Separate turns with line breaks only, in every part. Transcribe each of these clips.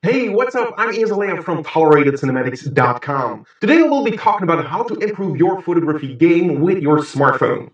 Hey, what's up? I'm Ian from ToleratedCinematics.com. Today we'll be talking about how to improve your photography game with your smartphone.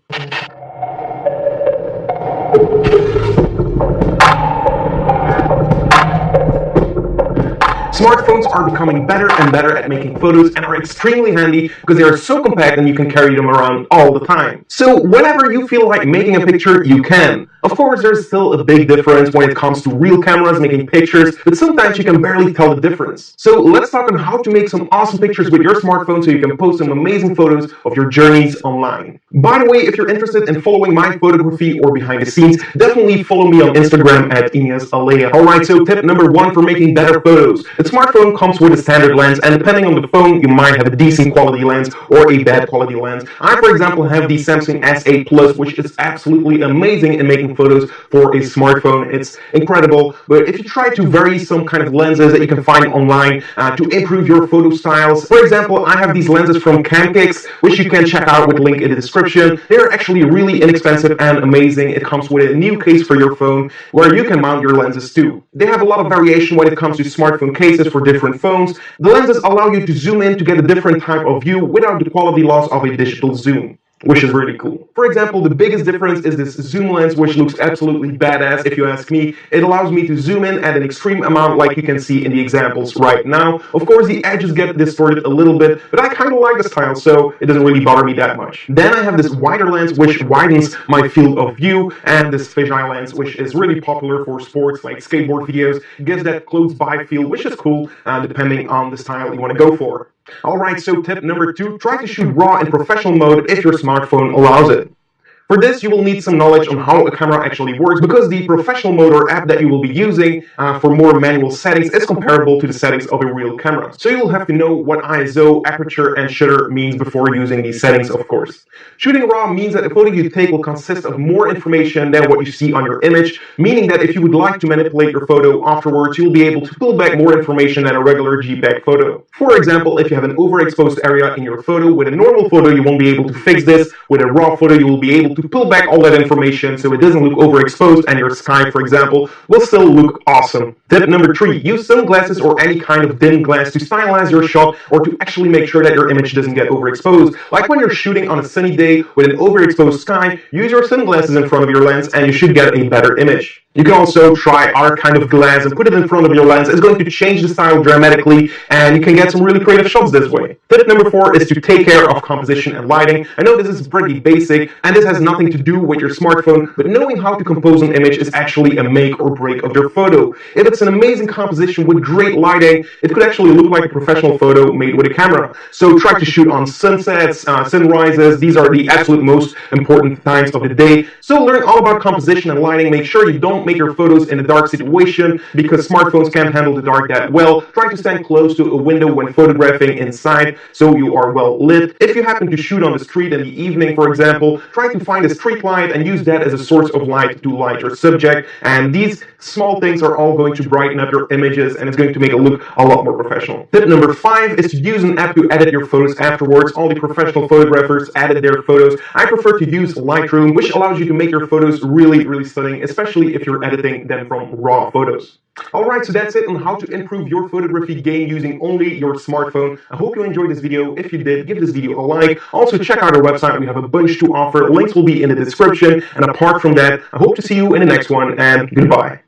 Smartphones are becoming better and better at making photos and are extremely handy because they are so compact and you can carry them around all the time. So whenever you feel like making a picture, you can. Of course, there's still a big difference when it comes to real cameras making pictures, but sometimes you can barely tell the difference. So let's talk on how to make some awesome pictures with your smartphone so you can post some amazing photos of your journeys online. By the way, if you're interested in following my photography or behind the scenes, definitely follow me on Instagram at Ines Alea. Alright, so tip number 1 for making better photos. The smartphone comes with a standard lens, and depending on the phone, you might have a decent quality lens or a bad quality lens. I, for example, have the Samsung S8 Plus, which is absolutely amazing in making photos for a smartphone. It's incredible. But if you try to vary some kind of lenses that you can find online to improve your photo styles, for example, I have these lenses from Camkix, which you can check out with a link in the description. They're actually really inexpensive and amazing. It comes with a new case for your phone where you can mount your lenses too. They have a lot of variation when it comes to smartphone cases for different phones. The lenses allow you to zoom in to get a different type of view without the quality loss of a digital zoom, which is really cool. For example, the biggest difference is this zoom lens, which looks absolutely badass if you ask me. It allows me to zoom in at an extreme amount like you can see in the examples right now. Of course, the edges get distorted a little bit, but I kind of like the style, so it doesn't really bother me that much. Then I have this wider lens, which widens my field of view, and this fisheye lens, which is really popular for sports like skateboard videos, gives that close-by feel, which is cool, depending on the style you want to go for. Alright, so tip number 2, try to shoot RAW in professional mode if your smartphone allows it. For this, you will need some knowledge on how a camera actually works because the professional mode or app that you will be using for more manual settings is comparable to the settings of a real camera. So you will have to know what ISO, aperture, and shutter means before using these settings, of course. Shooting RAW means that the photo you take will consist of more information than what you see on your image, meaning that if you would like to manipulate your photo afterwards, you'll be able to pull back more information than a regular JPEG photo. For example, if you have an overexposed area in your photo, with a normal photo you won't be able to fix this. With a RAW photo you will be able to pull back all that information so it doesn't look overexposed and your sky, for example, will still look awesome. Tip number 3, use sunglasses or any kind of dim glass to stylize your shot or to actually make sure that your image doesn't get overexposed. Like when you're shooting on a sunny day with an overexposed sky, use your sunglasses in front of your lens and you should get a better image. You can also try our kind of glass and put it in front of your lens. It's going to change the style dramatically and you can get some really creative shots this way. Tip number 4 is to take care of composition and lighting. I know this is pretty basic and this has nothing to do with your smartphone, but knowing how to compose an image is actually a make or break of your photo. If it's an amazing composition with great lighting, it could actually look like a professional photo made with a camera. So try to shoot on sunsets, sunrises. These are the absolute most important times of the day. So learn all about composition and lighting. Make sure you don't make your photos in a dark situation because smartphones can't handle the dark that well. Try to stand close to a window when photographing inside so you are well lit. If you happen to shoot on the street in the evening, for example, try to find a street light and use that as a source of light to light your subject. And these small things are all going to brighten up your images and it's going to make it look a lot more professional. Tip number 5 is to use an app to edit your photos afterwards. All the professional photographers edit their photos. I prefer to use Lightroom, which allows you to make your photos really, really stunning, especially if you're editing them from RAW photos. Alright, so that's it on how to improve your photography game using only your smartphone. I hope you enjoyed this video. If you did, give this video a like. Also, check out our website. We have a bunch to offer. Links will be in the description. And apart from that, I hope to see you in the next one, and goodbye.